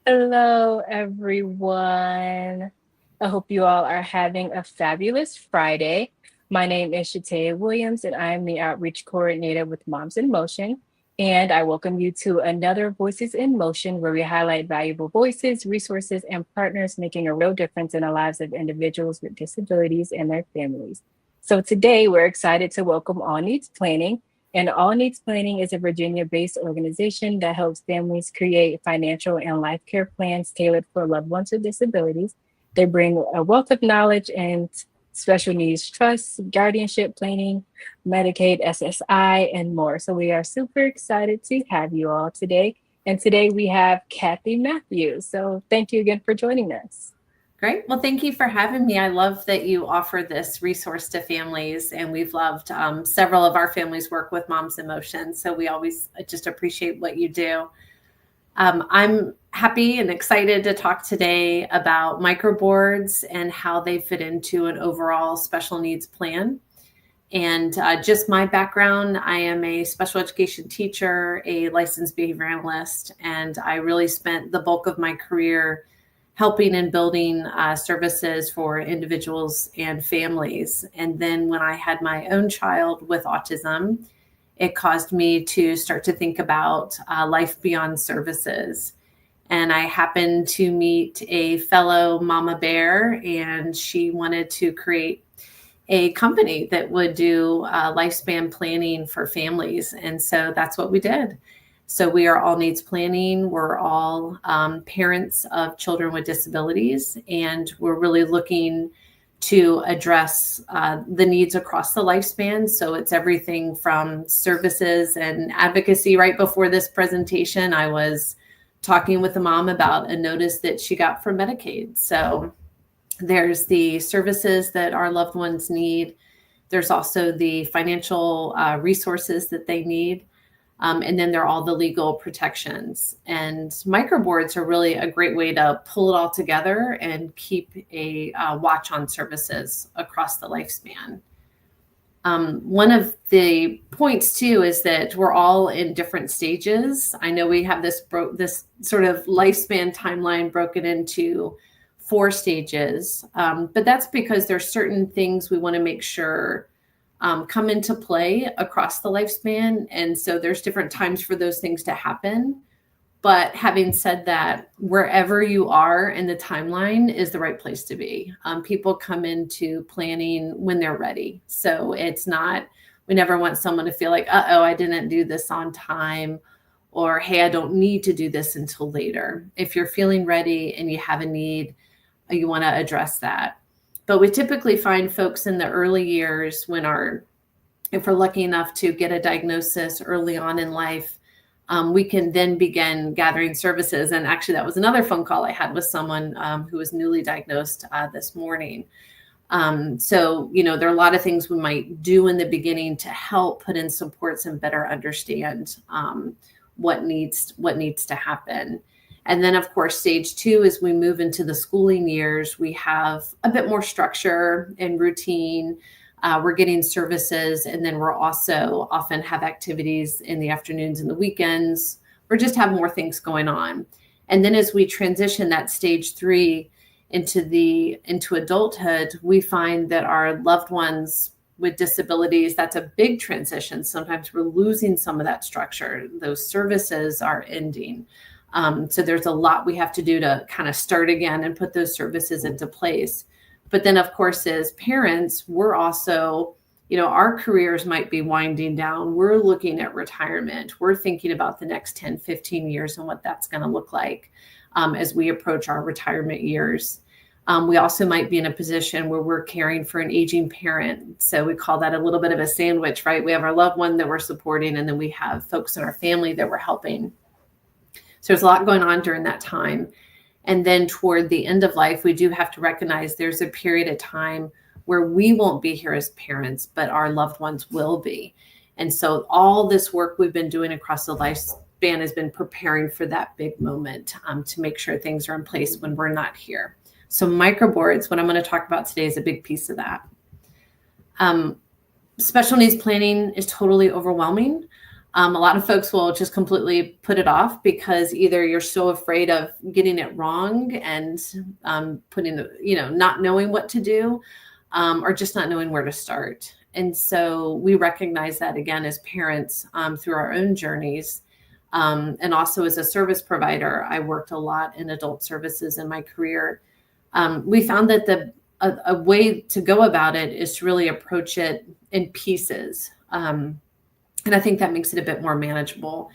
Hello, everyone. I hope you all are having a fabulous Friday. My name is Shatea Williams, and I am the Outreach Coordinator with Moms in Motion. And I welcome you to another Voices in Motion, where we highlight valuable voices, resources, and partners making a real difference in the lives of individuals with disabilities and their families. So today, we're excited to welcome All Needs Planning. And All Needs Planning is a Virginia based organization that helps families create financial and life care plans tailored for loved ones with disabilities. They bring a wealth of knowledge and special needs trust, guardianship planning, Medicaid, SSI, and more. So we are super excited to have you all today. And today we have Kathy Matthews. So thank you again for joining us. Great. Well, thank you for having me. I love that you offer this resource to families, and we've loved several of our families work with Moms in Motion. So we always just appreciate what you do. I'm happy and excited to talk today about microboards and how they fit into an overall special needs plan. And just my background, I am a special education teacher, a licensed behavior analyst, and I really spent the bulk of my career helping and building services for individuals and families. And then when I had my own child with autism, it caused me to start to think about life beyond services. And I happened to meet a fellow mama bear, and she wanted to create a company that would do lifespan planning for families. And so that's what we did. So we are All Needs Planning. We're all parents of children with disabilities, and we're really looking to address the needs across the lifespan. So it's everything from services and advocacy. Right before this presentation, I was talking with a mom about a notice that she got from Medicaid. So there's the services that our loved ones need. There's also the financial resources that they need. And then there are all the legal protections. And microboards are really a great way to pull it all together and keep a watch on services across the lifespan. One of the points too is that we're all in different stages. I know we have this sort of lifespan timeline broken into 4 stages, but that's because there's certain things we want to make sure come into play across the lifespan. And so there's different times for those things to happen. But having said that, wherever you are in the timeline is the right place to be. People come into planning when they're ready. So it's not, we never want someone to feel like, uh-oh, I didn't do this on time, or, hey, I don't need to do this until later. If you're feeling ready and you have a need, you want to address that. But we typically find folks in the early years if we're lucky enough to get a diagnosis early on in life, we can then begin gathering services. And actually, that was another phone call I had with someone who was newly diagnosed this morning. So, there are a lot of things we might do in the beginning to help put in supports and better understand what needs to happen. And then, of course, stage 2, as we move into the schooling years, we have a bit more structure and routine. We're getting services, and then we're also often have activities in the afternoons and the weekends, or just have more things going on. And then as we transition that stage 3 into adulthood, we find that our loved ones with disabilities, that's a big transition. Sometimes we're losing some of that structure. Those services are ending. So there's a lot we have to do to kind of start again and put those services into place. But then, of course, as parents, we're also, our careers might be winding down. We're looking at retirement. We're thinking about the next 10, 15 years and what that's going to look like as we approach our retirement years. We also might be in a position where we're caring for an aging parent. So we call that a little bit of a sandwich, right? We have our loved one that we're supporting, and then we have folks in our family that we're helping. So there's a lot going on during that time. And then toward the end of life, we do have to recognize there's a period of time where we won't be here as parents, but our loved ones will be. And so all this work we've been doing across the lifespan has been preparing for that big moment to make sure things are in place when we're not here. So microboards, what I'm going to talk about today, is a big piece of that. Special needs planning is totally overwhelming. A lot of folks will just completely put it off because either you're so afraid of getting it wrong and putting the, not knowing what to do, or just not knowing where to start. And so we recognize that again as parents through our own journeys. And also as a service provider, I worked a lot in adult services in my career. We found that a way to go about it is to really approach it in pieces. And I think that makes it a bit more manageable.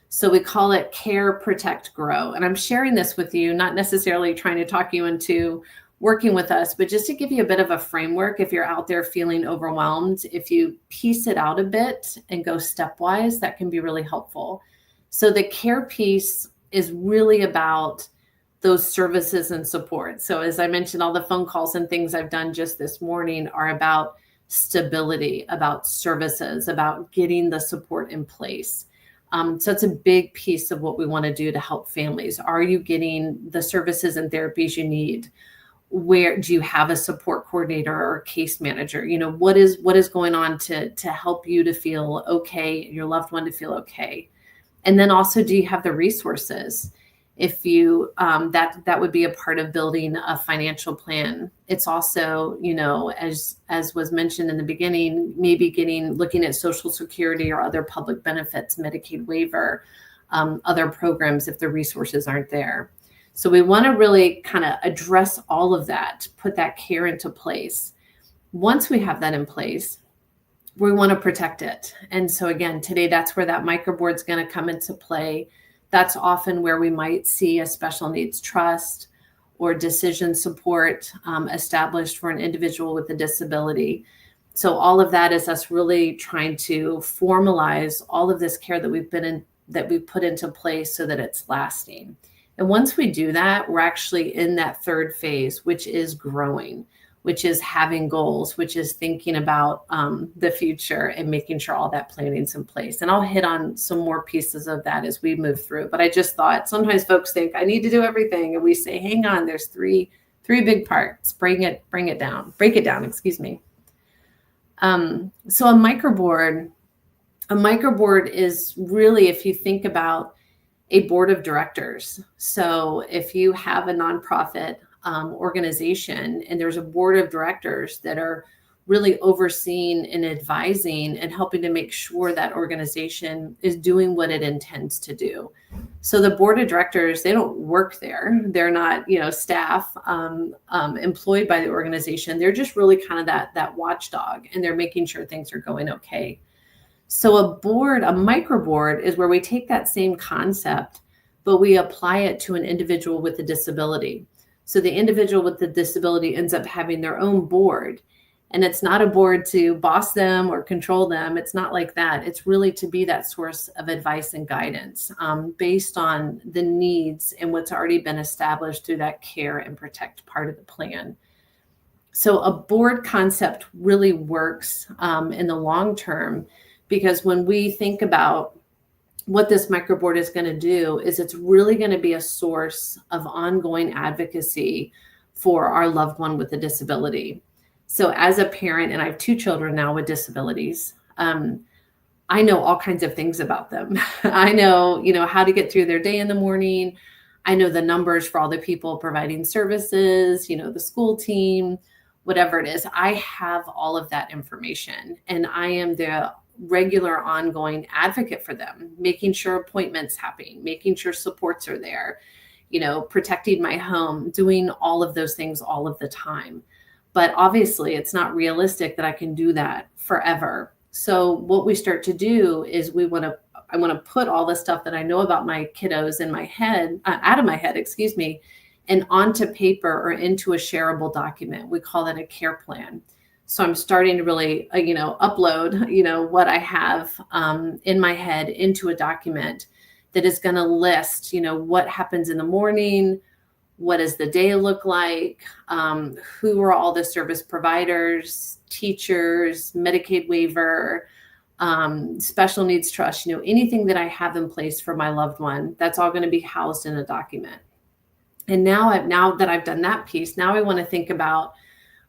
So we call it care, protect, grow. And I'm sharing this with you, not necessarily trying to talk you into working with us, but just to give you a bit of a framework. If you're out there feeling overwhelmed, if you piece it out a bit and go stepwise, that can be really helpful. So the care piece is really about those services and support. So as I mentioned, all the phone calls and things I've done just this morning are about stability, about services, about getting the support in place. So it's a big piece of what we want to do to help families. Are you getting the services and therapies you need? Where do you have a support coordinator or case manager? What is going on to help you to feel okay, your loved one to feel okay? And then also, do you have the resources? If you that would be a part of building a financial plan. It's also, as was mentioned in the beginning, maybe looking at Social Security or other public benefits, Medicaid waiver, other programs if the resources aren't there. So we want to really kind of address all of that, put that care into place. Once we have that in place, we want to protect it. And so again, today, that's where that microboard is going to come into play. That's often where we might see a special needs trust or decision support established for an individual with a disability. So all of that is us really trying to formalize all of this care that we've put into place so that it's lasting. And once we do that, we're actually in that third phase, which is growing, which is having goals, which is thinking about the future and making sure all that planning's in place. And I'll hit on some more pieces of that as we move through. But I just thought sometimes folks think I need to do everything. And we say, hang on, there's three big parts. Break it down, excuse me. So a microboard is really, if you think about a board of directors. So if you have a nonprofit organization and there's a board of directors that are really overseeing and advising and helping to make sure that organization is doing what it intends to do. So the board of directors, they don't work there. They're not, staff employed by the organization. They're just really kind of that watchdog, and they're making sure things are going okay. So a microboard is where we take that same concept, but we apply it to an individual with a disability. So the individual with the disability ends up having their own board, and it's not a board to boss them or control them. It's not like that. It's really to be that source of advice and guidance based on the needs and what's already been established through that care and protect part of the plan. So a board concept really works in the long term, because when we think about what this microboard is going to do, is it's really going to be a source of ongoing advocacy for our loved one with a disability. So as a parent, and I have 2 children now with disabilities, I know all kinds of things about them. I know, how to get through their day in the morning. I know the numbers for all the people providing services, the school team, whatever it is. I have all of that information, and I am the regular ongoing advocate for them, making sure appointments happen, making sure supports are there, protecting my home, doing all of those things all of the time. But obviously it's not realistic that I can do that forever. So what we start to do is I want to put all the stuff that I know about my kiddos in my head, out of my head, and onto paper or into a shareable document. We call that a care plan. So I'm starting to really, upload, what I have in my head into a document that is going to list, what happens in the morning, what does the day look like, who are all the service providers, teachers, Medicaid waiver, special needs trust, anything that I have in place for my loved one, that's all going to be housed in a document. And now that I've done that piece, now I want to think about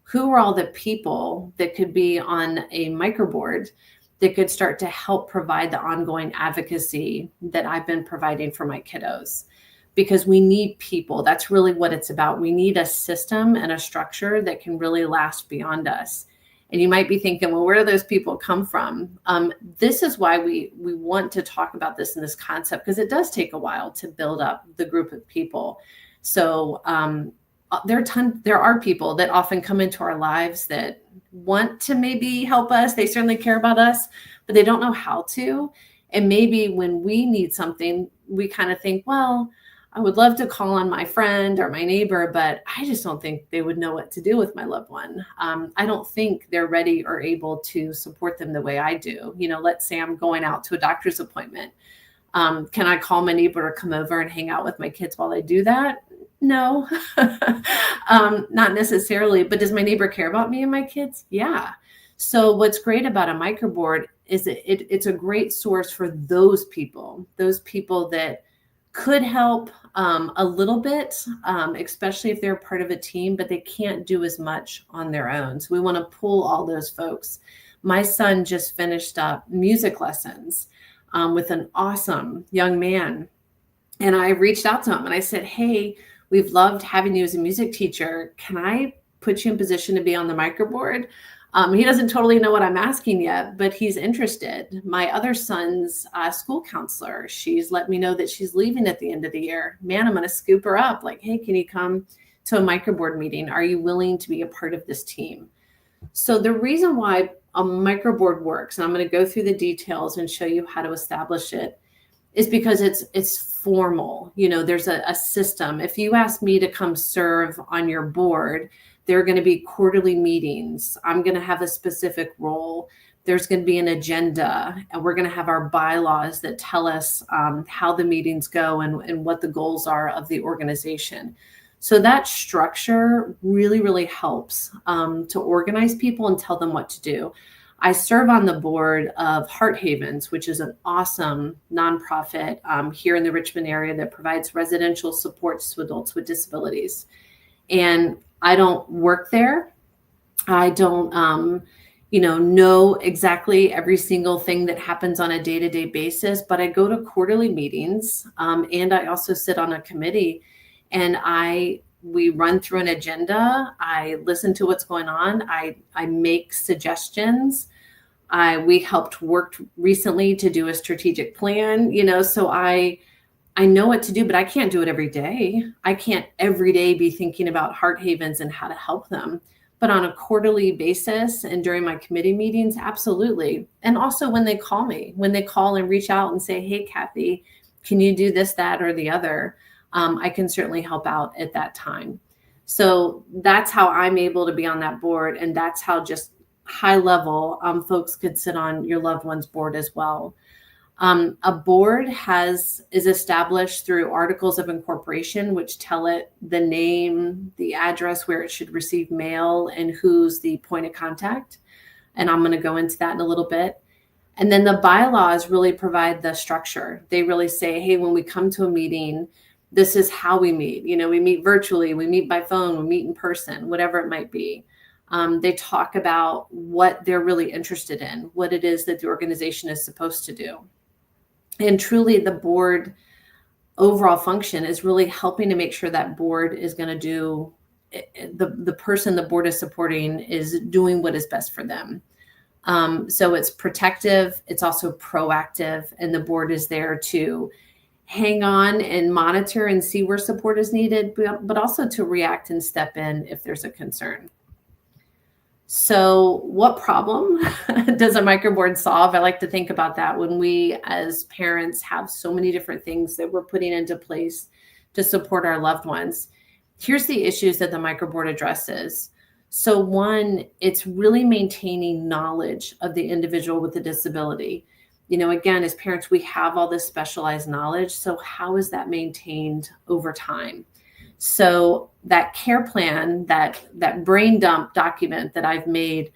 who are all the people that could be on a microboard that could start to help provide the ongoing advocacy that I've been providing for my kiddos. Because we need people. That's really what it's about. We need a system and a structure that can really last beyond us. And you might be thinking, well, where do those people come from? This is why we want to talk about this in this concept, because it does take a while to build up the group of people. So there are people that often come into our lives that want to maybe help us. They certainly care about us, but they don't know how to. And maybe when we need something, we kind of think, well, I would love to call on my friend or my neighbor, but I just don't think they would know what to do with my loved one. I don't think they're ready or able to support them the way I do. Let's say I'm going out to a doctor's appointment. Can I call my neighbor to come over and hang out with my kids while I do that? No, not necessarily. But does my neighbor care about me and my kids? Yeah. So what's great about a microboard is it's a great source for those people that could help a little bit, especially if they're part of a team, but they can't do as much on their own. So we want to pull all those folks. My son just finished up music lessons with an awesome young man. And I reached out to him and I said, hey, we've loved having you as a music teacher. Can I put you in position to be on the microboard? He doesn't totally know what I'm asking yet, but he's interested. My other son's school counselor, she's let me know that she's leaving at the end of the year. Man, I'm going to scoop her up. Like, hey, can you come to a microboard meeting? Are you willing to be a part of this team? So the reason why a microboard works, and I'm going to go through the details and show you how to establish it, is because it's formal. There's a system. If you ask me to come serve on your board, there are going to be quarterly meetings. I'm going to have a specific role. There's going to be an agenda, and we're going to have our bylaws that tell us how the meetings go and what the goals are of the organization. So that structure really, really helps to organize people and tell them what to do. I serve on the board of Heart Havens, which is an awesome nonprofit here in the Richmond area that provides residential supports to adults with disabilities. And I don't work there. I don't, know exactly every single thing that happens on a day-to-day basis, but I go to quarterly meetings, and I also sit on a committee, and we run through an agenda. I listen to what's going on. I make suggestions. We helped work recently to do a strategic plan, so I know what to do, but I can't do it every day. I can't every day be thinking about Heart Havens and how to help them. But on a quarterly basis and during my committee meetings, absolutely. And also when they call and reach out and say, hey, Kathy, can you do this, that, or the other? I can certainly help out at that time. So that's how I'm able to be on that board. And that's how just high level folks could sit on your loved one's board as well. A board is established through articles of incorporation, which tell it the name, the address where it should receive mail, and who's the point of contact. And I'm going to go into that in a little bit. And then the bylaws really provide the structure. They really say, hey, when we come to a meeting, this is how we meet. We meet virtually, we meet by phone, we meet in person, whatever it might be. They talk about what they're really interested in, what it is that the organization is supposed to do. And truly the board overall function is really helping to make sure that board is going to do, the person the board is supporting is doing what is best for them. So it's protective, it's also proactive, and the board is there to hang on and monitor and see where support is needed, but also to react and step in if there's a concern. So what problem does a microboard solve? I like to think about that when we as parents have so many different things that we're putting into place to support our loved ones. Here's the issues that the microboard addresses. So one, it's really maintaining knowledge of the individual with a disability. Again, as parents, we have all this specialized knowledge. So how is that maintained over time? So that care plan, that brain dump document that I've made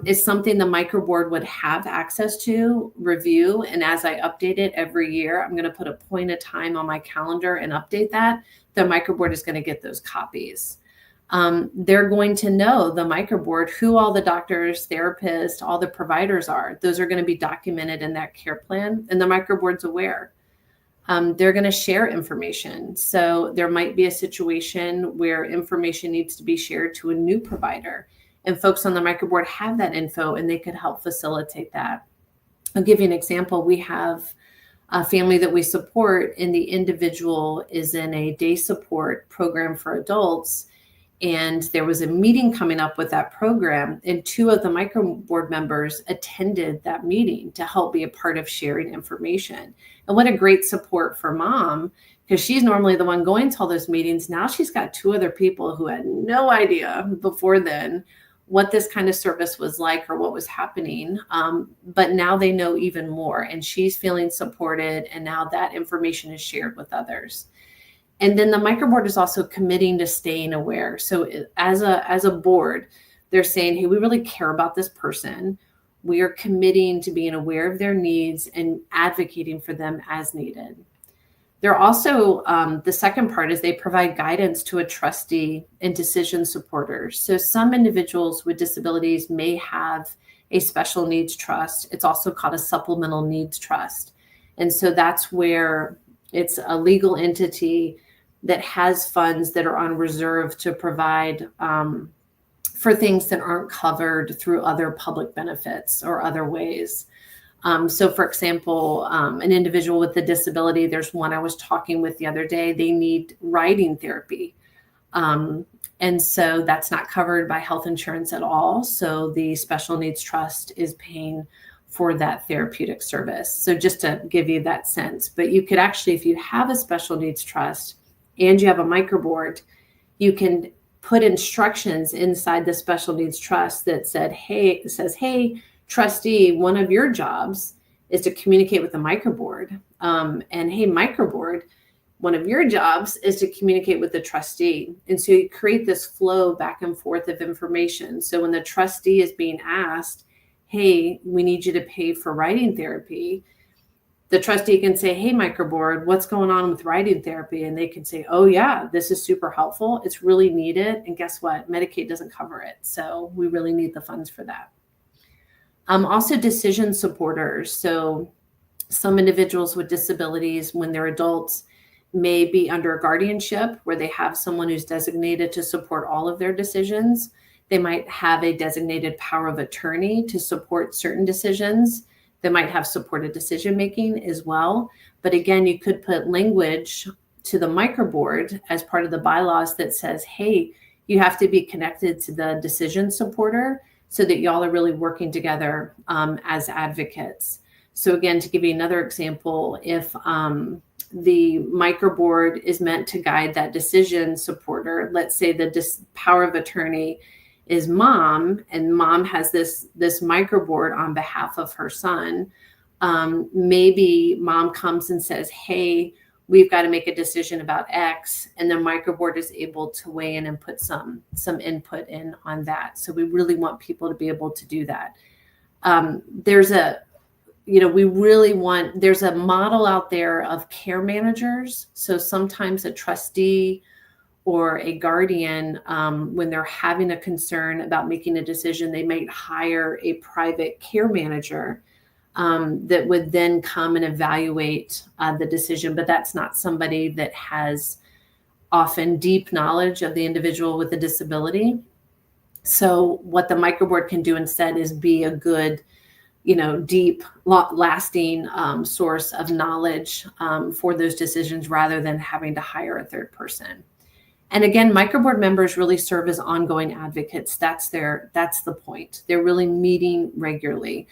is something the microboard would have access to, review. And as I update it every year, I'm going to put a point of time on my calendar and update that. The microboard is going to get those copies. they're going to know the microboard, who all the doctors, therapists, all the providers are. Those are going to be documented in that care plan, and the microboard's aware. They're going to share information. So there might be a situation where information needs to be shared to a new provider, and folks on the microboard have that info and they could help facilitate that. I'll give you an example. We have a family that we support, and the individual is in a day support program for adults. And there was a meeting coming up with that program, and 2 of the microboard members attended that meeting to help be a part of sharing information. And what a great support for mom, because she's normally the one going to all those meetings. Now she's got 2 other people who had no idea before then what this kind of service was like or what was happening. But now they know even more, and she's feeling supported, and now that information is shared with others. And then the microboard is also committing to staying aware. So as a board, they're saying, hey, we really care about this person. We are committing to being aware of their needs and advocating for them as needed. They're also, the second part is they provide guidance to a trustee and decision supporters. So some individuals with disabilities may have a special needs trust. It's also called a supplemental needs trust. And so that's where it's a legal entity that has funds that are on reserve to provide for things that aren't covered through other public benefits or other ways. So for example, an individual with a disability, there's one I was talking with the other day, they need writing therapy. And so that's not covered by health insurance at all. So the special needs trust is paying for that therapeutic service. So just to give you that sense, but you could actually, if you have a special needs trust and you have a microboard, you can put instructions inside the special needs trust that says, hey, trustee, one of your jobs is to communicate with the microboard. And hey, microboard, one of your jobs is to communicate with the trustee. And so you create this flow back and forth of information. So when the trustee is being asked, hey, we need you to pay for writing therapy, the trustee can say, hey, microboard, what's going on with writing therapy? And they can say, oh yeah, this is super helpful. It's really needed. And guess what? Medicaid doesn't cover it. So we really need the funds for that. Also decision supporters. So some individuals with disabilities, when they're adults, may be under a guardianship where they have someone who's designated to support all of their decisions. They might have a designated power of attorney to support certain decisions. They might have supported decision-making as well. But again, you could put language to the microboard as part of the bylaws that says, hey, you have to be connected to the decision supporter so that y'all are really working together as advocates. So again, to give you another example, if the microboard is meant to guide that decision supporter, let's say the power of attorney is mom, and mom has this microboard on behalf of her son. Maybe mom comes and says, hey, we've got to make a decision about X, and the microboard is able to weigh in and put some input in on that. So we really want people to be able to do that. There's a model out there of care managers. So sometimes a trustee or a guardian, when they're having a concern about making a decision, they might hire a private care manager that would then come and evaluate the decision. But that's not somebody that has often deep knowledge of the individual with a disability. So what the microboard can do instead is be a good, deep, lasting source of knowledge for those decisions rather than having to hire a third person. And again, microboard members really serve as ongoing advocates. That's the point. They're really meeting regularly.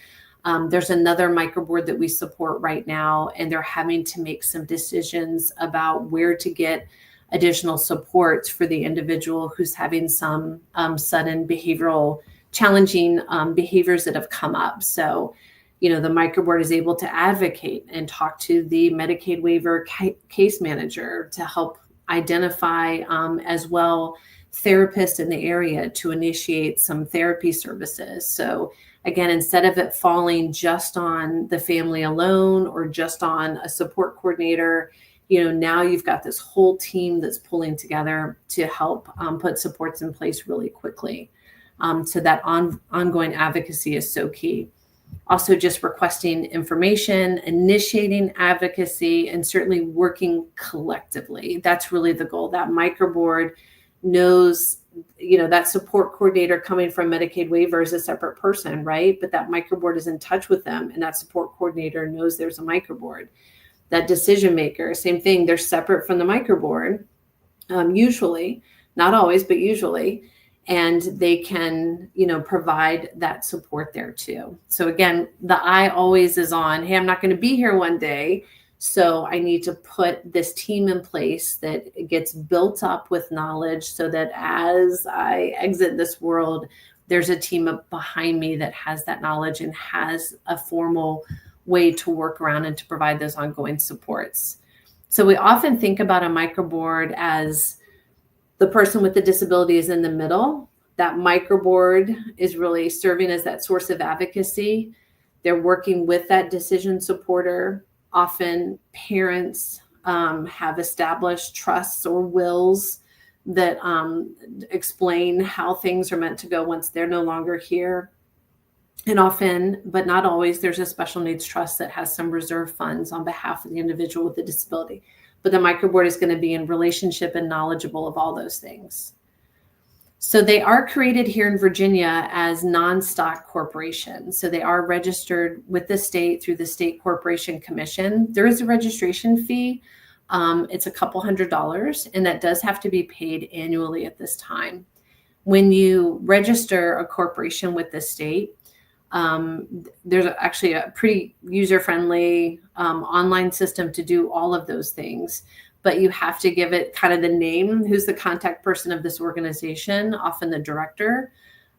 There's another microboard that we support right now, and they're having to make some decisions about where to get additional support for the individual who's having some sudden behavioral challenging behaviors that have come up. So, the microboard is able to advocate and talk to the Medicaid waiver case manager to help identify as well therapists in the area to initiate some therapy services. So again, instead of it falling just on the family alone or just on a support coordinator, now you've got this whole team that's pulling together to help put supports in place really quickly. So that ongoing advocacy is so key. Also, just requesting information, initiating advocacy, and certainly working collectively. That's really the goal. That microboard knows, that support coordinator coming from Medicaid waiver is a separate person, right? But that microboard is in touch with them, and that support coordinator knows there's a microboard. That decision maker, same thing, they're separate from the microboard, usually, not always, but usually, and they can, provide that support there too. So again, the eye always is on, hey, I'm not going to be here one day, so I need to put this team in place that gets built up with knowledge so that as I exit this world, there's a team behind me that has that knowledge and has a formal way to work around and to provide those ongoing supports. So we often think about a microboard as the person with the disability is in the middle. That microboard is really serving as that source of advocacy. They're working with that decision supporter. Often parents have established trusts or wills that explain how things are meant to go once they're no longer here. And often, but not always, there's a special needs trust that has some reserve funds on behalf of the individual with the disability. But the microboard is going to be in relationship and knowledgeable of all those things. So they are created here in Virginia as non-stock corporations. So they are registered with the state through the State Corporation Commission. There is a registration fee. It's a couple $100s, and that does have to be paid annually at this time. When you register a corporation with the state, there's actually a pretty user-friendly online system to do all of those things, but you have to give it kind of the name, who's the contact person of this organization, often the director,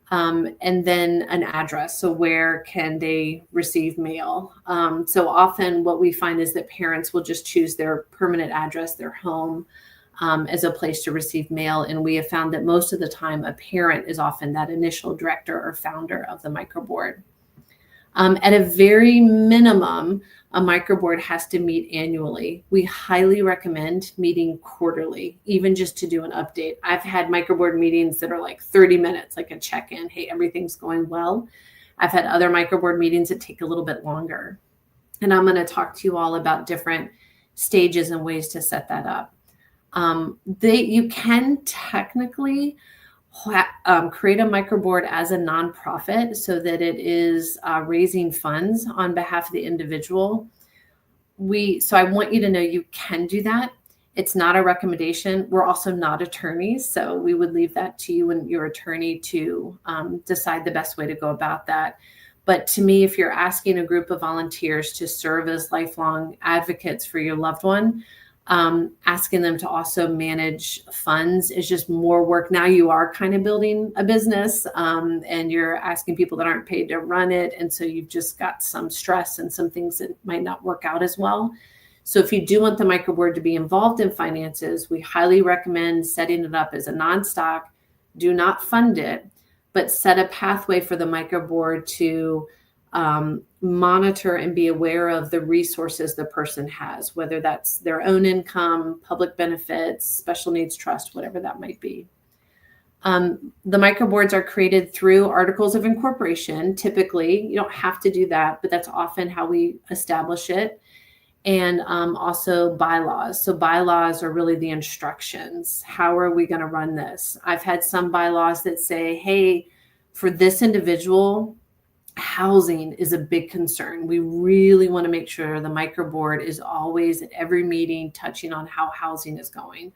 and then an address. So where can they receive mail? So often what we find is that parents will just choose their permanent address, their home, as a place to receive mail. And we have found that most of the time, a parent is often that initial director or founder of the microboard. At a very minimum, a microboard has to meet annually. We highly recommend meeting quarterly, even just to do an update. I've had microboard meetings that are like 30 minutes, like a check-in. Hey, everything's going well. I've had other microboard meetings that take a little bit longer. And I'm going to talk to you all about different stages and ways to set that up. You can technically create a microboard as a nonprofit so that it is raising funds on behalf of the individual. So I want you to know you can do that. It's not a recommendation. We're also not attorneys, so we would leave that to you and your attorney to decide the best way to go about that. But to me, if you're asking a group of volunteers to serve as lifelong advocates for your loved one, asking them to also manage funds is just more work. Now you are kind of building a business and you're asking people that aren't paid to run it. And so you've just got some stress and some things that might not work out as well. So if you do want the microboard to be involved in finances, we highly recommend setting it up as a non-stock. Do not fund it, but set a pathway for the microboard to monitor and be aware of the resources the person has, whether that's their own income, public benefits, special needs trust, whatever that might be. The microboards are created through articles of incorporation. Typically, you don't have to do that, but that's often how we establish it. And also bylaws. So bylaws are really the instructions. How are we going to run this? I've had some bylaws that say, hey, for this individual, housing is a big concern. We really want to make sure the microboard is always at every meeting touching on how housing is going.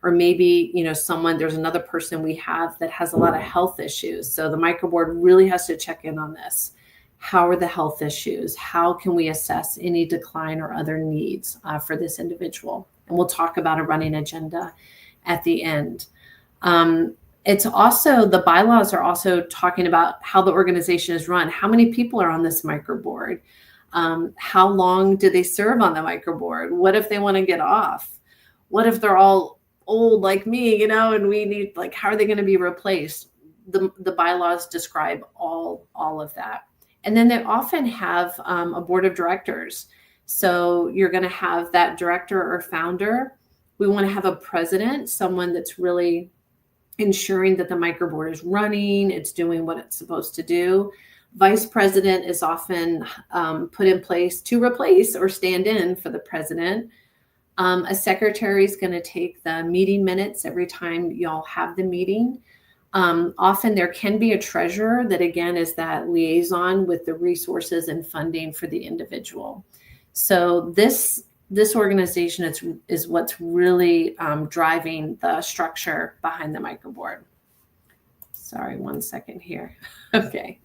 Or maybe, there's another person we have that has a lot of health issues. So the microboard really has to check in on this. How are the health issues? How can we assess any decline or other needs for this individual? And we'll talk about a running agenda at the end. It's also, the bylaws are also talking about how the organization is run. How many people are on this microboard? How long do they serve on the microboard? What if they want to get off? What if they're all old like me, and we need, how are they going to be replaced? The bylaws describe all of that. And then they often have a board of directors. So you're going to have that director or founder. We want to have a president, someone that's really ensuring that the microboard is running, it's doing what it's supposed to do. Vice president is often put in place to replace or stand in for the president. A secretary is going to take the meeting minutes every time y'all have the meeting. Often there can be a treasurer that, again, is that liaison with the resources and funding for the individual. So this organization is what's really driving the structure behind the microboard. Sorry, one second here. Okay.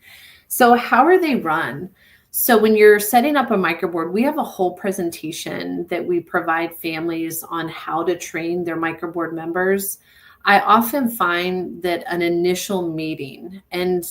So how are they run? So when you're setting up a microboard, we have a whole presentation that we provide families on how to train their microboard members. I often find that an initial meeting, and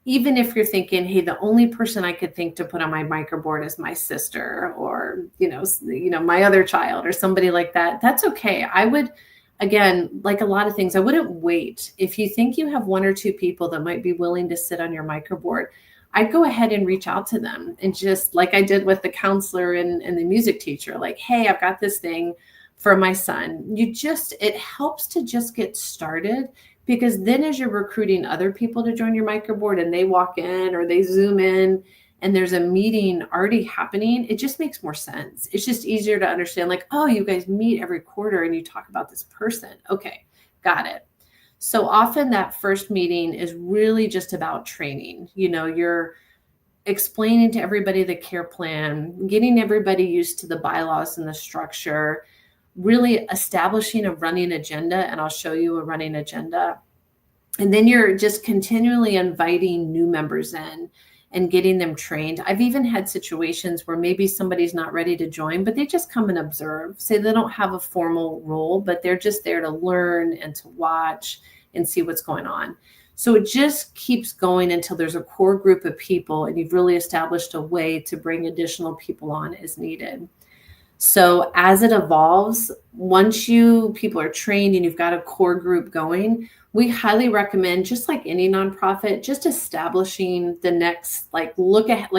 even if you're thinking, hey, the only person I could think to put on my microboard is my sister, or my other child, or somebody like that, that's okay. I would, again, like a lot of things, I wouldn't wait. If you think you have one or two people that might be willing to sit on your microboard, I'd go ahead and reach out to them, and just like I did with the counselor and the music teacher, like, hey, I've got this thing for my son. It helps to just get started, because then as you're recruiting other people to join your microboard and they walk in or they Zoom in and there's a meeting already happening, it just makes more sense. It's just easier to understand, like, oh, you guys meet every quarter and you talk about this person. Okay, got it. So often that first meeting is really just about training. You're explaining to everybody the care plan, getting everybody used to the bylaws and the structure, really establishing a running agenda, and I'll show you a running agenda. And then you're just continually inviting new members in and getting them trained. I've even had situations where maybe somebody's not ready to join, but they just come and observe. Say they don't have a formal role, but they're just there to learn and to watch and see what's going on. So it just keeps going until there's a core group of people and you've really established a way to bring additional people on as needed. So as it evolves, once people are trained and you've got a core group going, we highly recommend, just like any nonprofit, just establishing the next, look at,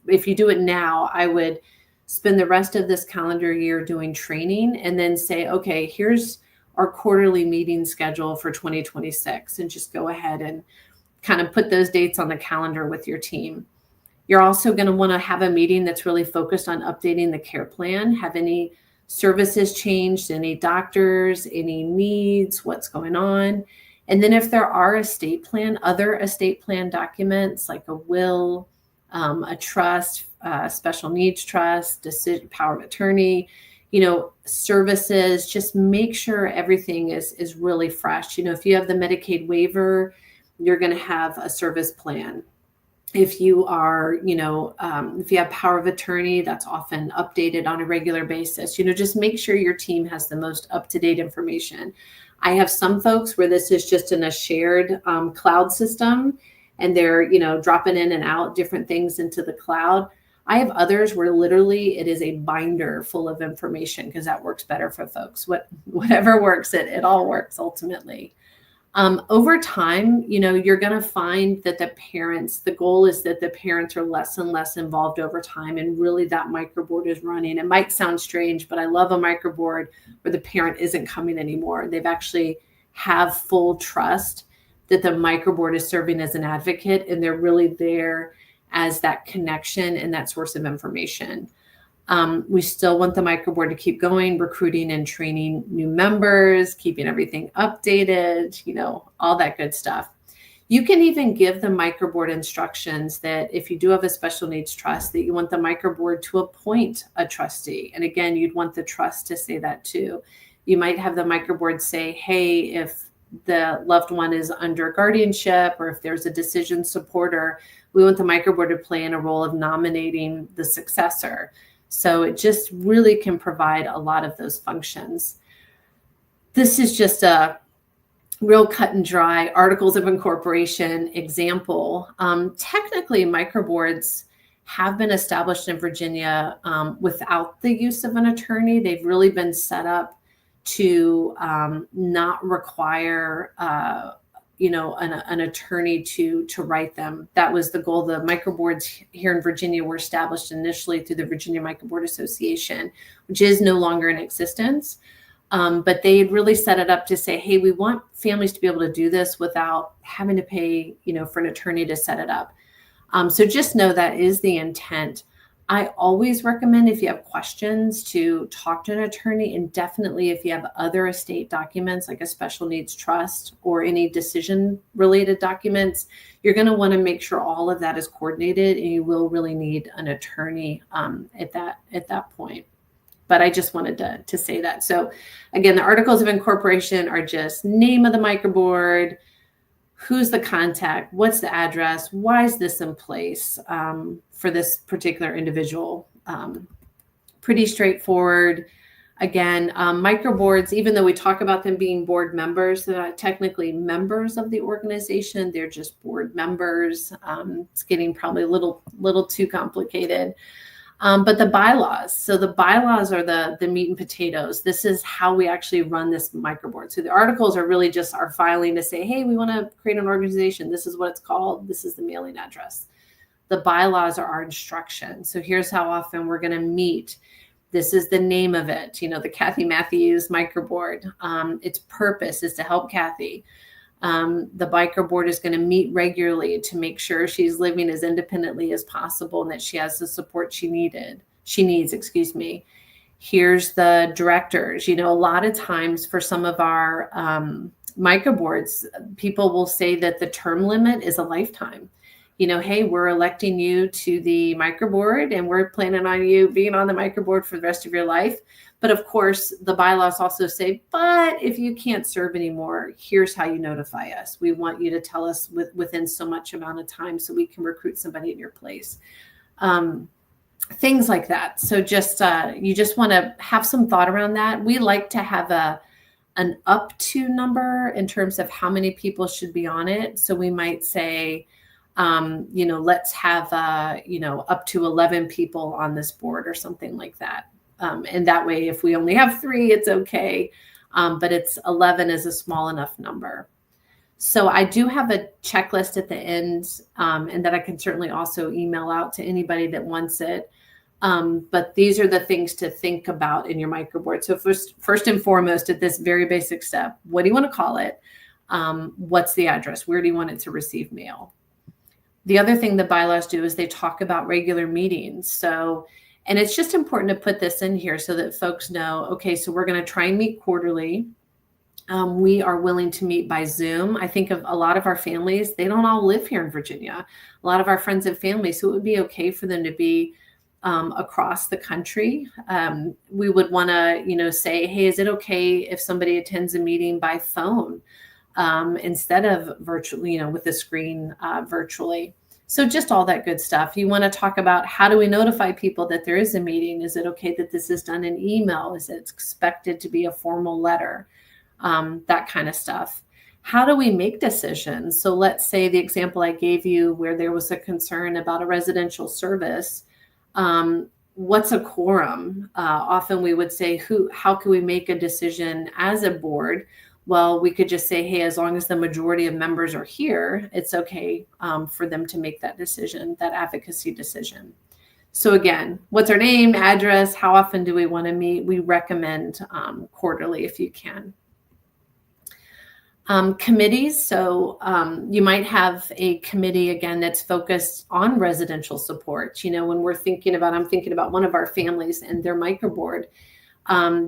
if you do it now, I would spend the rest of this calendar year doing training and then say, okay, here's our quarterly meeting schedule for 2026, and just go ahead and kind of put those dates on the calendar with your team. You're also going to want to have a meeting that's really focused on updating the care plan. Have any services changed, any doctors, any needs, what's going on? And then if there are other estate plan documents like a will, a trust, special needs trust, decision, power of attorney, services, just make sure everything is really fresh. If you have the Medicaid waiver, you're going to have a service plan. If you are, if you have power of attorney, that's often updated on a regular basis. Just make sure your team has the most up-to-date information. I have some folks where this is just in a shared cloud system, and they're, dropping in and out different things into the cloud. I have others where literally it is a binder full of information, because that works better for folks. Whatever works, it all works ultimately. Over time, you're going to find that the goal is that the parents are less and less involved over time, and really that microboard is running. It might sound strange, but I love a microboard where the parent isn't coming anymore. They've actually have full trust that the microboard is serving as an advocate, and they're really there as that connection and that source of information. We still want the microboard to keep going, recruiting and training new members, keeping everything updated, all that good stuff. You can even give the microboard instructions that if you do have a special needs trust, that you want the microboard to appoint a trustee. And again, you'd want the trust to say that too. You might have the microboard say, hey, if the loved one is under guardianship, or if there's a decision supporter, we want the microboard to play in a role of nominating the successor. So it just really can provide a lot of those functions. This is just a real cut and dry articles of incorporation example. Technically, microboards have been established in Virginia without the use of an attorney. They've really been set up to not require an attorney to write them. That was the goal. The microboards here in Virginia were established initially through the Virginia Microboard Association, which is no longer in existence. But they had really set it up to say, hey, we want families to be able to do this without having to pay, for an attorney to set it up. So just know that is the intent. I always recommend, if you have questions, to talk to an attorney, and definitely if you have other estate documents like a special needs trust or any decision related documents, you're going to want to make sure all of that is coordinated, and you will really need an attorney at that point. But I just wanted to say that. So again, the articles of incorporation are just name of the microboard, who's the contact, what's the address, why is this in place for this particular individual. Pretty straightforward. Again, microboards, even though we talk about them being board members, they're not technically members of the organization. They're just board members. It's getting probably a little too complicated. But the bylaws. So the bylaws are the meat and potatoes. This is how we actually run this microboard. So the articles are really just our filing to say, hey, we want to create an organization. This is what it's called. This is the mailing address. The bylaws are our instructions. So here's how often we're going to meet. This is the name of it. The Kathy Matthews microboard. Its purpose is to help Kathy. The biker board is going to meet regularly to make sure she's living as independently as possible and that she has the support she needs. Here's the directors. A lot of times for some of our microboards, people will say that the term limit is a lifetime. Hey, we're electing you to the microboard and we're planning on you being on the microboard for the rest of your life. But of course, the bylaws also say, but if you can't serve anymore, here's how you notify us. We want you to tell us within so much amount of time so we can recruit somebody in your place. Things like that. So just you just want to have some thought around that. We like to have an up to number in terms of how many people should be on it. So we might say, let's have, up to 11 people on this board or something like that. And that way, if we only have 3, it's okay. But 11 is a small enough number. So I do have a checklist at the end, and that I can certainly also email out to anybody that wants it. But these are the things to think about in your microboard. So first and foremost, at this very basic step, what do you want to call it? What's the address? Where do you want it to receive mail? The other thing the bylaws do is they talk about regular meetings. And it's just important to put this in here so that folks know, okay, so we're going to try and meet quarterly. We are willing to meet by Zoom. I think of a lot of our families, they don't all live here in Virginia. A lot of our friends and family, so it would be okay for them to be across the country. We would want to, say, hey, is it okay if somebody attends a meeting by phone instead of virtually, with the screen virtually? So just all that good stuff. You want to talk about how do we notify people that there is a meeting? Is it okay that this is done in email? Is it expected to be a formal letter? That kind of stuff. How do we make decisions? So let's say the example I gave you where there was a concern about a residential service. What's a quorum? Often we would say, how can we make a decision as a board? Well, we could just say, hey, as long as the majority of members are here, it's okay for them to make that decision, that advocacy decision. So again, what's our name, address? How often do we want to meet? We recommend quarterly if you can. Committees. So you might have a committee, again, that's focused on residential support. When I'm thinking about one of our families and their microboard,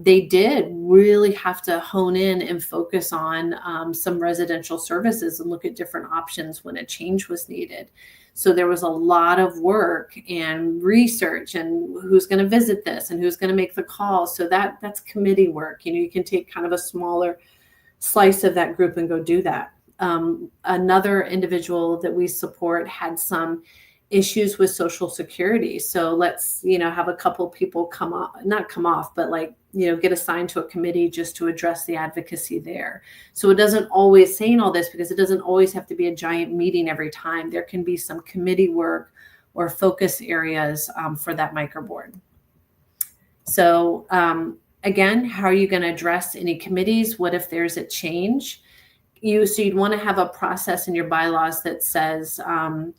they did really have to hone in and focus on some residential services and look at different options when a change was needed. So there was a lot of work and research and who's going to visit this and who's going to make the call. So that's committee work. You can take kind of a smaller slice of that group and go do that. Another individual that we support had some issues with Social Security. So let's, have a couple people get assigned to a committee just to address the advocacy there. So it doesn't always, saying all this because it doesn't always have to be a giant meeting every time. There can be some committee work or focus areas for that microboard. So again, how are you going to address any committees? What if there's a change? you'd want to have a process in your bylaws that says,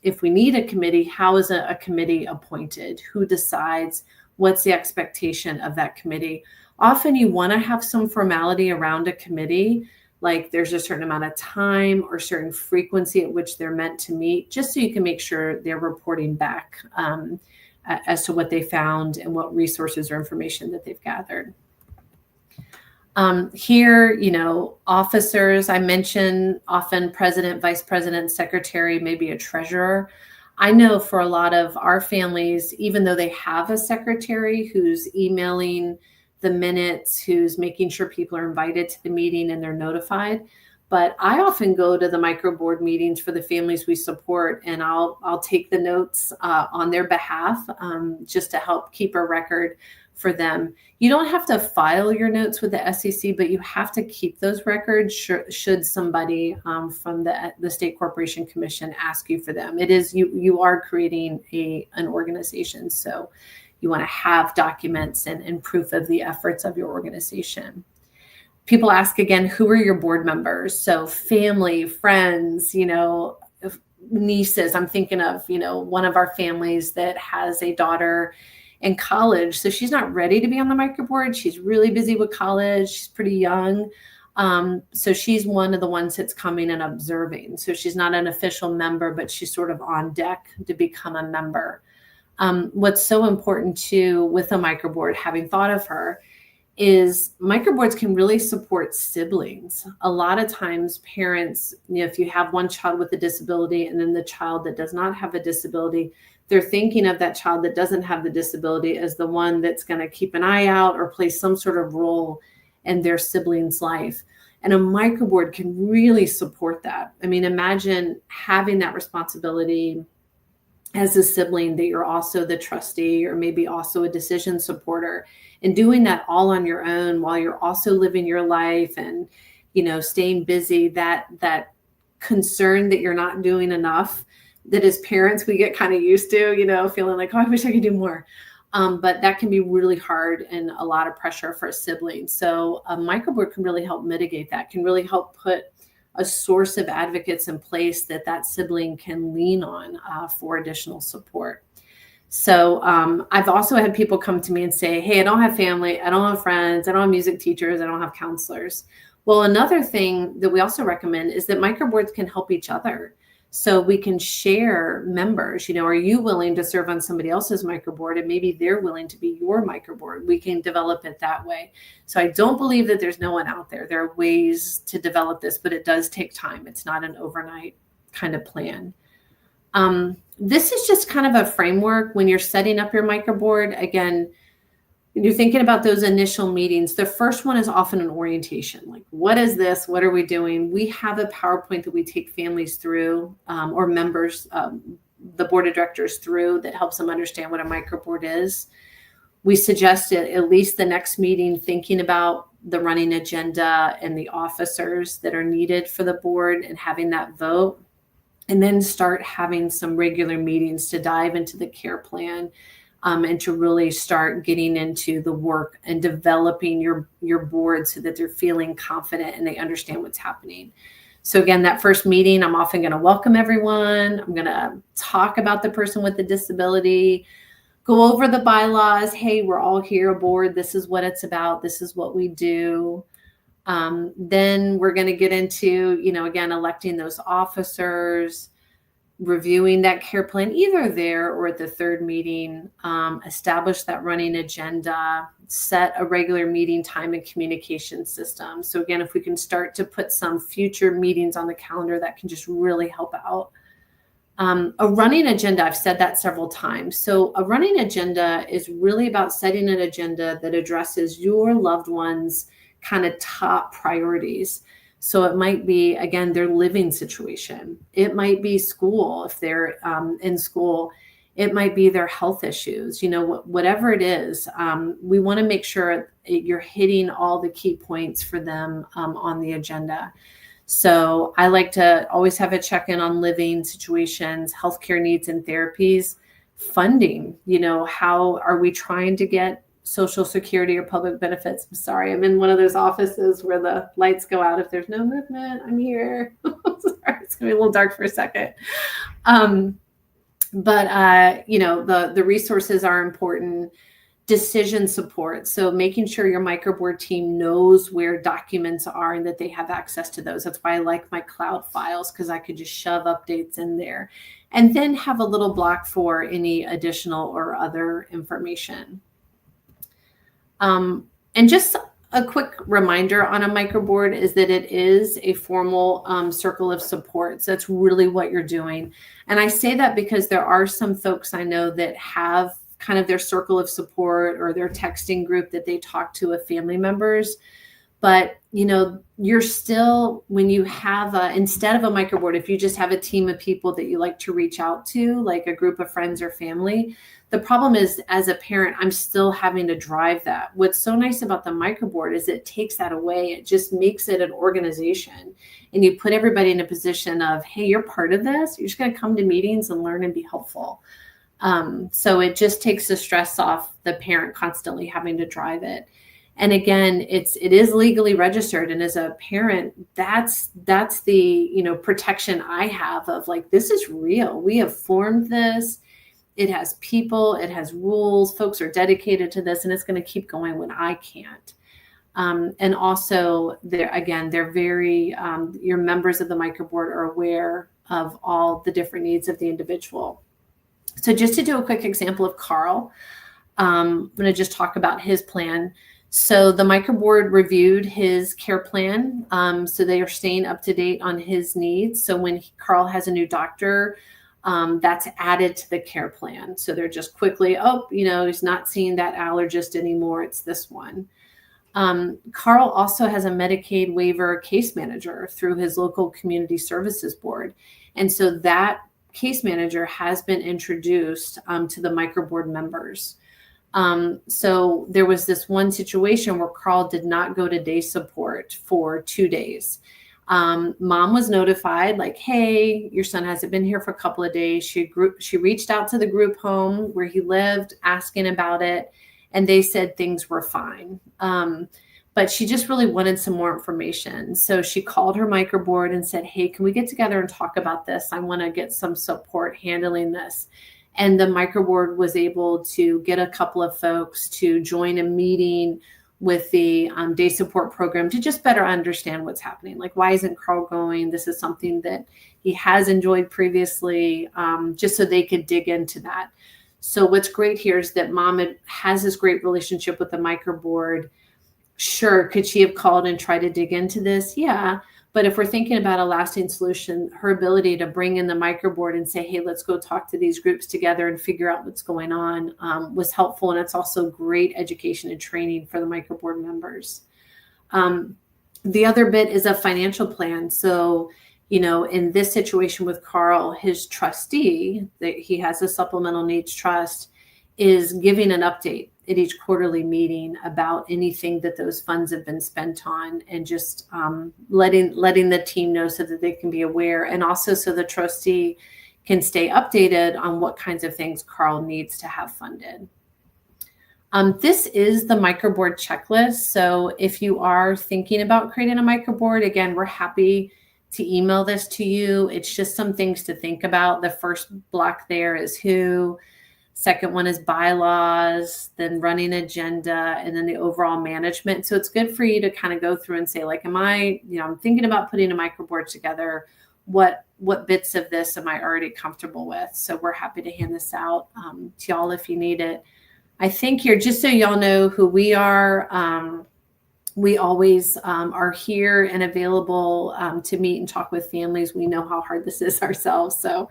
if we need a committee, how is a committee appointed? Who decides? What's the expectation of that committee? Often you want to have some formality around a committee, like there's a certain amount of time or certain frequency at which they're meant to meet, just so you can make sure they're reporting back as to what they found and what resources or information that they've gathered. Here, officers, I mention often president, vice president, secretary, maybe a treasurer. I know for a lot of our families, even though they have a secretary who's emailing the minutes, who's making sure people are invited to the meeting and they're notified, but I often go to the micro board meetings for the families we support, and I'll take the notes on their behalf, just to help keep a record for them. You don't have to file your notes with the SEC, but you have to keep those records should somebody from the State Corporation Commission ask you for them. It is you are creating an organization, so you want to have documents and proof of the efforts of your organization. People ask again, who are your board members? So family, friends, nieces. I'm thinking of one of our families that has a daughter in college. So she's not ready to be on the microboard. She's really busy with college. She's pretty young. So she's one of the ones that's coming and observing. So she's not an official member, but she's sort of on deck to become a member. What's so important too with a microboard, having thought of her, is microboards can really support siblings. A lot of times parents, if you have one child with a disability and then the child that does not have a disability, they're thinking of that child that doesn't have the disability as the one that's going to keep an eye out or play some sort of role in their sibling's life. And a microboard can really support that. I mean, imagine having that responsibility as a sibling, that you're also the trustee or maybe also a decision supporter, and doing that all on your own while you're also living your life and, staying busy. That concern that you're not doing enough, that as parents, we get kind of used to, feeling like, oh, I wish I could do more. But that can be really hard and a lot of pressure for a sibling. So a microboard can really help mitigate that, can really help put a source of advocates in place that sibling can lean on for additional support. So I've also had people come to me and say, hey, I don't have family, I don't have friends, I don't have music teachers, I don't have counselors. Well, another thing that we also recommend is that microboards can help each other. So we can share members. Are you willing to serve on somebody else's microboard? And maybe they're willing to be your microboard. We can develop it that way. So I don't believe that there's no one out there. There are ways to develop this, but it does take time. It's not an overnight kind of plan. This is just kind of a framework when you're setting up your microboard. Again, when you're thinking about those initial meetings, the first one is often an orientation. Like, what is this? What are we doing? We have a PowerPoint that we take families through, or members, the board of directors through, that helps them understand what a microboard is. We suggest at least the next meeting thinking about the running agenda and the officers that are needed for the board and having that vote, and then start having some regular meetings to dive into the care plan. And to really start getting into the work and developing your board so that they're feeling confident and they understand what's happening. So again, that first meeting, I'm often going to welcome everyone. I'm going to talk about the person with the disability, go over the bylaws. Hey, we're all here aboard. This is what it's about. This is what we do. Then we're going to get into, again, electing those officers, reviewing that care plan either there or at the third meeting, establish that running agenda, set a regular meeting time and communication system. So again, if we can start to put some future meetings on the calendar, that can just really help out. A running agenda, I've said that several times. So a running agenda is really about setting an agenda that addresses your loved one's kind of top priorities. So it might be, again, their living situation. It might be school, if they're in school. It might be their health issues, whatever it is. We want to make sure you're hitting all the key points for them on the agenda. So I like to always have a check-in on living situations, healthcare needs and therapies, funding. How are we trying to get Social Security or public benefits. I'm sorry, I'm in one of those offices where the lights go out if there's no movement. I'm here. Sorry, it's gonna be a little dark for a second. But the resources are important. Decision support. So making sure your microboard team knows where documents are and that they have access to those. That's why I like my cloud files, because I could just shove updates in there. And then have a little block for any additional or other information. And just a quick reminder on a microboard is that it is a formal circle of support. So that's really what you're doing. And I say that because there are some folks I know that have kind of their circle of support or their texting group that they talk to with family members. But, you're still, when you have instead of a microboard, if you just have a team of people that you like to reach out to, like a group of friends or family, the problem is, as a parent, I'm still having to drive that. What's so nice about the microboard is it takes that away. It just makes it an organization. And you put everybody in a position of, hey, you're part of this. You're just going to come to meetings and learn and be helpful. So it just takes the stress off the parent constantly having to drive it. And again, it is legally registered. And as a parent, that's the, protection I have of like, this is real. We have formed this. It has people, it has rules. Folks are dedicated to this, and it's going to keep going when I can't. And also they're very, your members of the microboard are aware of all the different needs of the individual. So just to do a quick example of Carl, I'm going to just talk about his plan. So the microboard reviewed his care plan. So they are staying up to date on his needs. So when Carl has a new doctor, that's added to the care plan. So they're just quickly, he's not seeing that allergist anymore. It's this one. Carl also has a Medicaid waiver case manager through his local community services board. And so that case manager has been introduced to the microboard members. So there was this one situation where Carl did not go to day support for 2 days. Mom was notified, like, hey, your son hasn't been here for a couple of days. She reached out to the group home where he lived, asking about it, and they said things were fine. But she just really wanted some more information. So she called her microboard and said, hey, can we get together and talk about this? I want to get some support handling this. And the microboard was able to get a couple of folks to join a meeting with the day support program to just better understand what's happening. Like, why isn't Carl going? This is something that he has enjoyed previously, just so they could dig into that. So what's great here is that mom has this great relationship with the microboard. Sure, could she have called and tried to dig into this? Yeah. But if we're thinking about a lasting solution, her ability to bring in the microboard and say, hey, let's go talk to these groups together and figure out what's going on was helpful. And it's also great education and training for the microboard members. The other bit is a financial plan. So, in this situation with Carl, his trustee, that he has a supplemental needs trust, is giving an update at each quarterly meeting about anything that those funds have been spent on, and just letting the team know so that they can be aware, and also so the trustee can stay updated on what kinds of things Carl needs to have funded. This is the microboard checklist. So if you are thinking about creating a microboard, again, we're happy to email this to you. It's just some things to think about. The first block there is who. Second one is bylaws, then running agenda, and then the overall management. So it's good for you to kind of go through and say, like, I'm thinking about putting a microboard together. What bits of this am I already comfortable with? So we're happy to hand this out to y'all if you need it. I think here, just so y'all know who we are, we always are here and available to meet and talk with families. We know how hard this is ourselves. So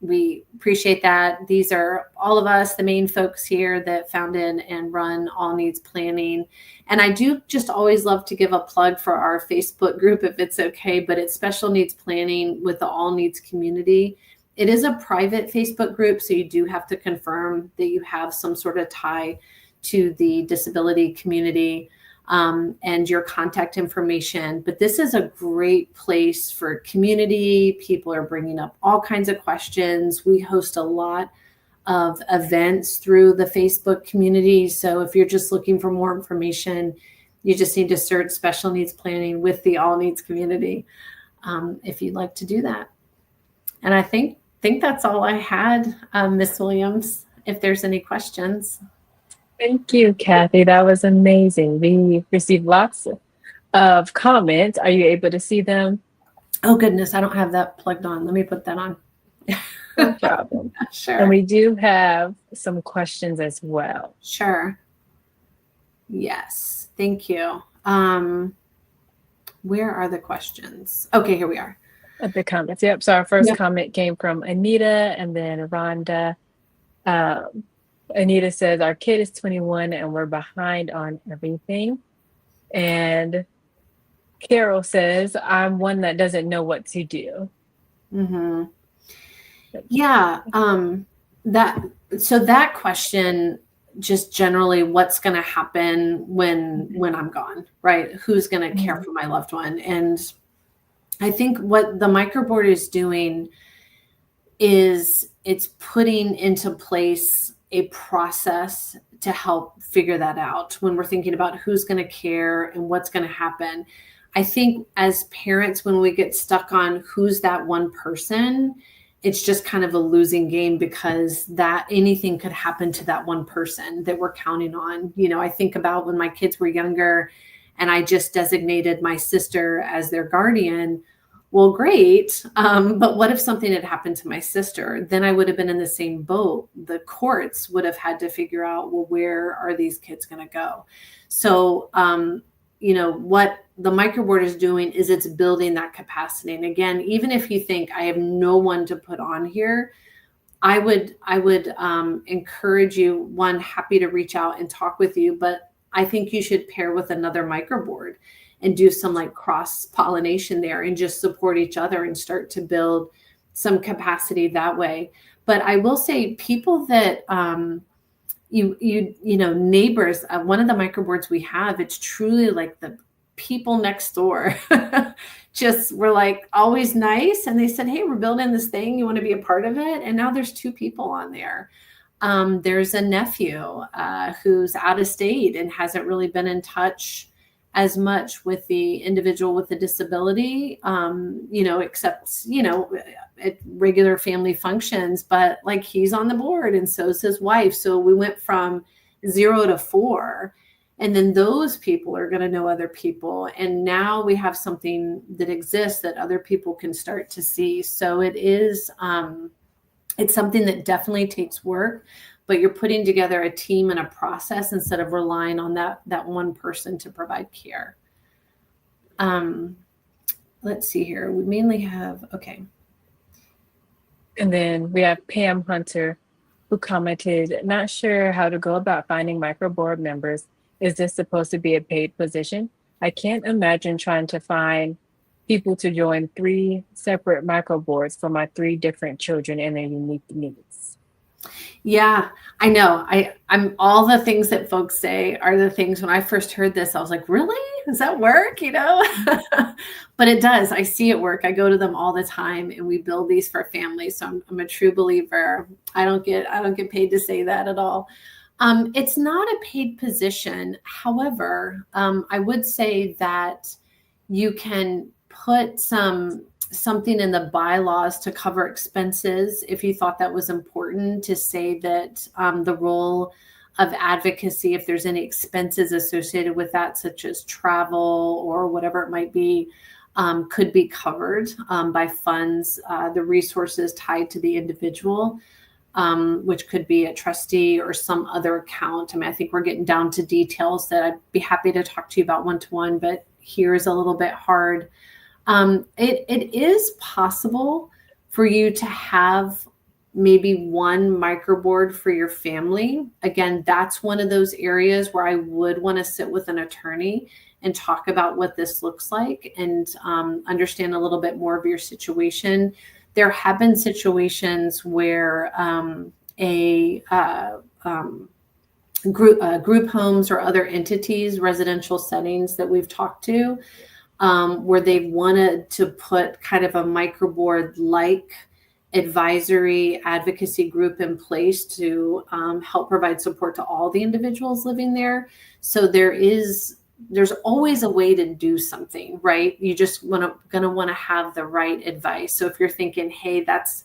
we appreciate that. These are all of us, the main folks here that founded and run All Needs Planning. And I do just always love to give a plug for our Facebook group, if it's okay, but it's Special Needs Planning with the All Needs community. It is a private Facebook group, so you do have to confirm that you have some sort of tie to the disability community. And your contact information. But this is a great place for community. People are bringing up all kinds of questions. We host a lot of events through the Facebook community. So if you're just looking for more information, you just need to search special needs planning with the all needs community, if you'd like to do that. And I think that's all I had, Miss Williams, if there's any questions. Thank you, Kathy. That was amazing. We received lots of comments. Are you able to see them? Oh, goodness. I don't have that plugged on. Let me put that on. No problem. Sure. And we do have some questions as well. Sure. Yes. Thank you. Where are the questions? Okay, here we are. The comments. Yep. So our first comment came from Anita and then Rhonda. Anita says, our kid is 21 and we're behind on everything. And Carol says, I'm one that doesn't know what to do. Mm-hmm. Yeah. That question, just generally, what's going to happen when I'm gone, right? Who's going to care for my loved one? And I think what the microboard is doing is it's putting into place a process to help figure that out when we're thinking about who's going to care and what's going to happen. I think as parents, when we get stuck on who's that one person, it's just kind of a losing game, because that anything could happen to that one person that we're counting on. You know, I think about when my kids were younger and I just designated my sister as their guardian. Well, great. But what if something had happened to my sister? Then I would have been in the same boat. The courts would have had to figure out, well, where are these kids going to go? So, you know, what the microboard is doing is it's building that capacity. And again, even if you think I have no one to put on here, I would encourage you, one, happy to reach out and talk with you, but I think you should pair with another microboard and do some like cross pollination there and just support each other and start to build some capacity that way. But I will say, people that, you know, neighbors, one of the microboards we have, it's truly like the people next door just were like always nice. And they said, hey, we're building this thing. You want to be a part of it? And now there's 2 people on there. There's a nephew who's out of state and hasn't really been in touch as much with the individual with the disability, you know, except, you know, at regular family functions, but like he's on the board and so is his wife. So we went from 0 to 4. And then those people are going to know other people. And now we have something that exists that other people can start to see. So it is, it's something that definitely takes work, but you're putting together a team and a process instead of relying on that one person to provide care. Let's see here. We mainly have, okay. And then we have Pam Hunter, who commented, not sure how to go about finding microboard members. Is this supposed to be a paid position? I can't imagine trying to find people to join 3 separate microboards for my 3 different children and their unique needs. Yeah, I know. I'm all the things that folks say are the things. When I first heard this, I was like, really? Does that work? You know, but it does. I see it work. I go to them all the time and we build these for families. So I'm a true believer. I don't get paid to say that at all. It's not a paid position. However, I would say that you can put something in the bylaws to cover expenses if you thought that was important, to say that the role of advocacy, if there's any expenses associated with that, such as travel or whatever it might be, could be covered by funds, the resources tied to the individual. Which could be a trustee or some other account. I mean, I think we're getting down to details that I'd be happy to talk to you about one-to-one, but here's a little bit hard. It is possible for you to have maybe one microboard for your family. Again, that's one of those areas where I would want to sit with an attorney and talk about what this looks like and understand a little bit more of your situation. There have been situations where group homes or other entities, residential settings that we've talked to, where they've wanted to put kind of a microboard like advisory advocacy group in place to help provide support to all the individuals living there. So there's always a way to do something, right? You just gonna want to have the right advice. So if you're thinking, hey, that's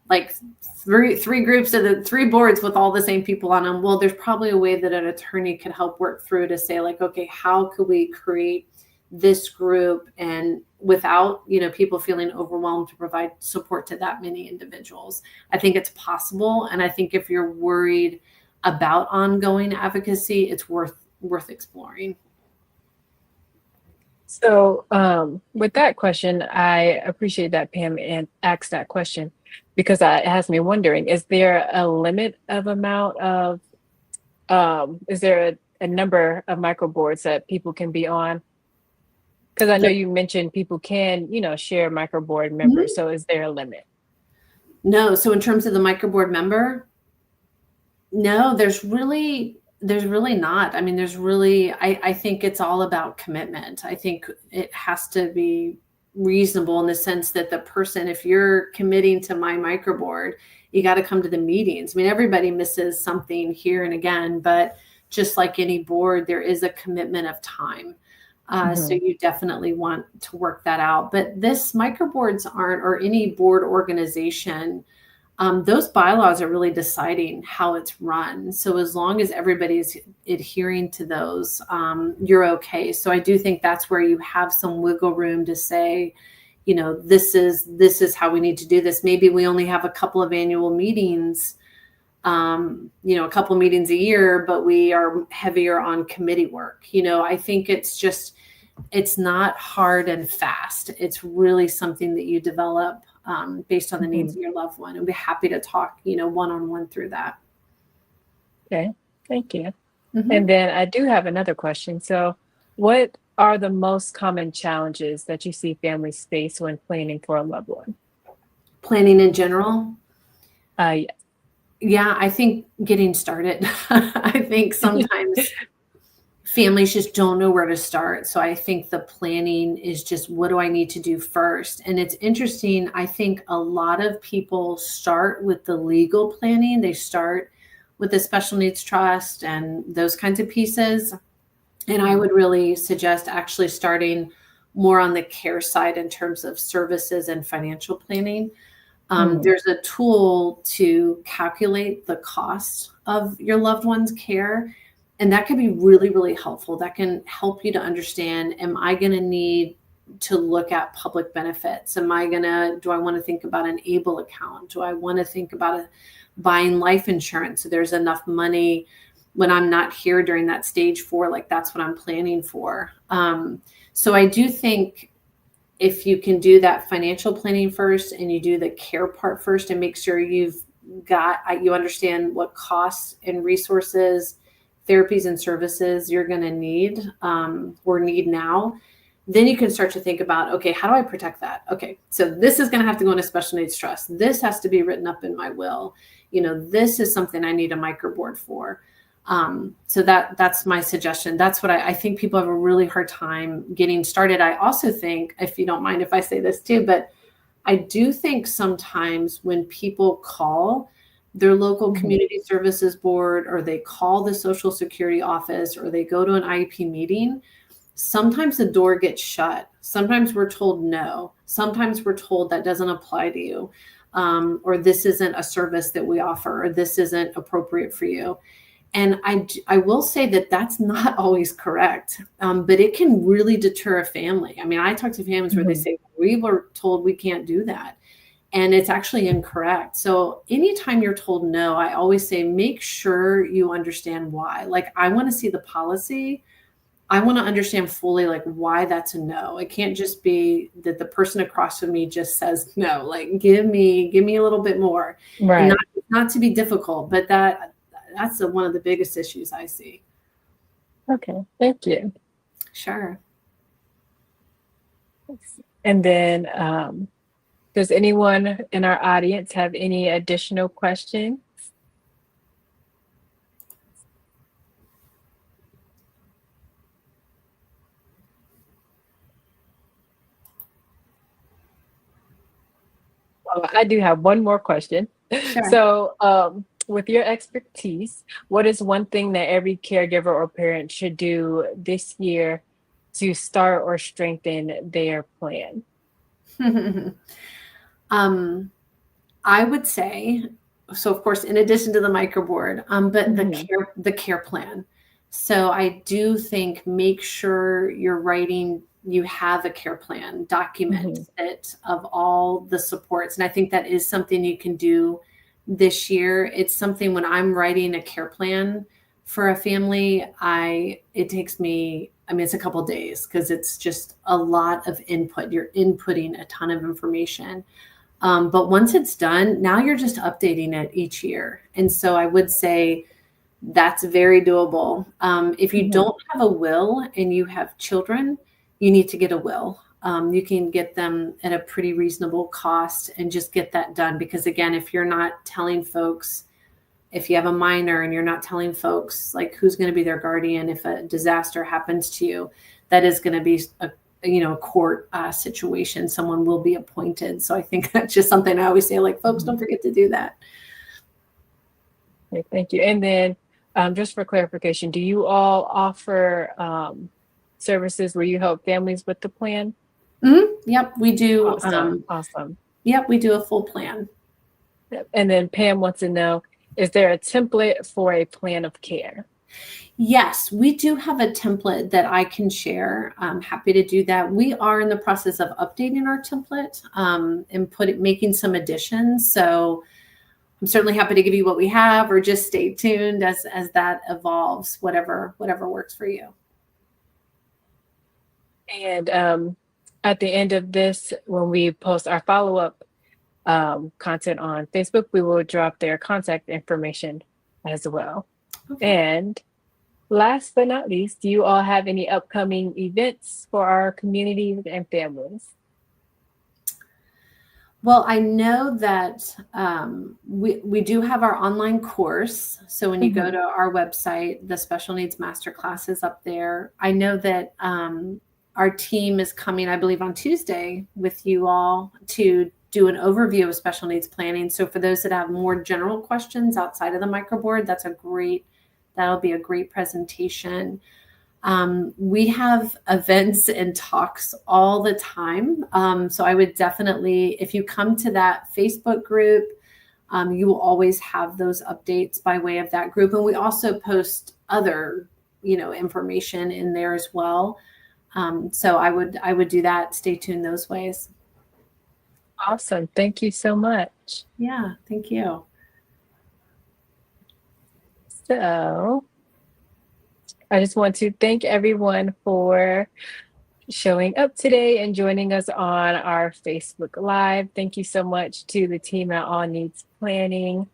like three groups of the three boards with all the same people on them, well, there's probably a way that an attorney could help work through to say like, okay, how could we create this group and without people feeling overwhelmed to provide support to that many individuals. I think it's possible, and I think if you're worried about ongoing advocacy, it's worth exploring. So, with that question, I appreciate that Pam and asked that question because it has me wondering: is there a limit of amount of is there a number of microboards that people can be on? Because I know you mentioned people can, share microboard members. So is there a limit? No. So in terms of the microboard member, no, there's really not. I mean, I think it's all about commitment. I think it has to be reasonable in the sense that the person, if you're committing to my microboard, you got to come to the meetings. I mean, everybody misses something here and again, but just like any board, there is a commitment of time. So you definitely want to work that out. But this microboards aren't, or any board organization, those bylaws are really deciding how it's run. So as long as everybody's adhering to those, you're okay. So I do think that's where you have some wiggle room to say, this is how we need to do this. Maybe we only have a couple of annual meetings, a couple meetings a year, but we are heavier on committee work. I think it's not hard and fast. It's really something that you develop based on the needs of your loved one. And be happy to talk, one-on-one through that. Okay, thank you. And then I do have another question. So, what are the most common challenges that you see families face when planning for a loved one? Planning in general? Yeah. Yeah, I think getting started. I think sometimes families just don't know where to start. So I think the planning is just, what do I need to do first? And it's interesting. I think a lot of people start with the legal planning. They start with the special needs trust and those kinds of pieces. And I would really suggest actually starting more on the care side in terms of services and financial planning. There's a tool to calculate the cost of your loved one's care. And that can be really, really helpful. That can help you to understand, am I going to need to look at public benefits? Do I want to think about an ABLE account? Do I want to think about buying life insurance so there's enough money when I'm not here during that stage 4? Like, that's what I'm planning for. So I do think if you can do that financial planning first and you do the care part first and make sure you understand what costs and resources, therapies and services you're going to need or need now, then you can start to think about, okay, how do I protect that? Okay, so this is going to have to go in a special needs trust. This has to be written up in my will. This is something I need a microboard for. So that's my suggestion. That's what I think people have a really hard time getting started. I also think, if you don't mind if I say this too, but I do think sometimes when people call their local community services board, or they call the Social Security office, or they go to an IEP meeting, sometimes the door gets shut. Sometimes we're told no. Sometimes we're told that doesn't apply to you, or this isn't a service that we offer, or this isn't appropriate for you. And I will say that that's not always correct, but it can really deter a family. I mean, I talk to families where they say, we were told we can't do that. And it's actually incorrect. So anytime you're told no, I always say, make sure you understand why. Like, I want to see the policy. I want to understand fully, like, why that's a no. It can't just be that the person across from me just says no. Like, give me a little bit more. Right. And not to be difficult, but that's one of the biggest issues I see. Okay, thank you. Sure. And then, does anyone in our audience have any additional questions? I do have one more question. Sure. So, with your expertise, what is one thing that every caregiver or parent should do this year to start or strengthen their plan? um, I would say, so of course, in addition to the microboard, but Mhm, the care plan. So I do think make sure you're writing, you have a care plan, document mhm, it of all the supports. And I think that is something you can do this year. It's something when I'm writing a care plan for a family, it takes me, I mean, it's a couple days because it's just a lot of input. You're inputting a ton of information. But once it's done, now you're just updating it each year. And so I would say that's very doable. If you mhm. don't have a will and you have children, you need to get a will. You can get them at a pretty reasonable cost and just get that done. Because again, if you're not telling folks, if you have a minor and you're not telling folks like who's going to be their guardian if a disaster happens to you, that is going to be a court situation. Someone will be appointed. So I think that's just something I always say, like, folks, Mhm. don't forget to do that. Okay, thank you. And then, just for clarification, do you all offer services where you help families with the plan? Yep, we do. Awesome, awesome. Yep, we do a full plan. Yep. And then Pam wants to know, is there a template for a plan of care? Yes, we do have a template that I can share. I'm happy to do that. We are in the process of updating our template and making some additions. So I'm certainly happy to give you what we have, or just stay tuned as that evolves. Whatever works for you. And at the end of this, when we post our follow-up content on Facebook, we will drop their contact information as well. Okay. And last but not least, do you all have any upcoming events for our communities and families? Well, I know that we do have our online course. So when you go Mhm. to our website, the special needs masterclass is up there. I know that our team is coming, I believe, on Tuesday with you all to do an overview of special needs planning. So for those that have more general questions outside of the microboard, that'll be a great presentation. We have events and talks all the time. So I would definitely, if you come to that Facebook group, you will always have those updates by way of that group. And we also post other, information in there as well. So I would do that. Stay tuned those ways. Awesome. Thank you so much. Yeah, thank you. So I just want to thank everyone for showing up today and joining us on our Facebook Live. Thank you so much to the team at All Needs Planning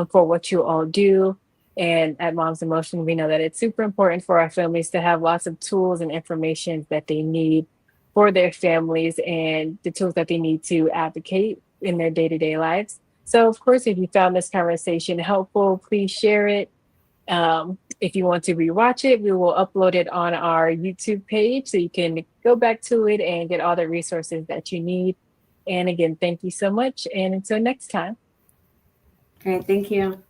for what you all do. And at Moms in Motion, we know that it's super important for our families to have lots of tools and information that they need for their families and the tools that they need to advocate in their day to day lives. So, of course, if you found this conversation helpful, please share it. If you want to rewatch it, we will upload it on our YouTube page so you can go back to it and get all the resources that you need. And again, thank you so much. And until next time. Great. Thank you.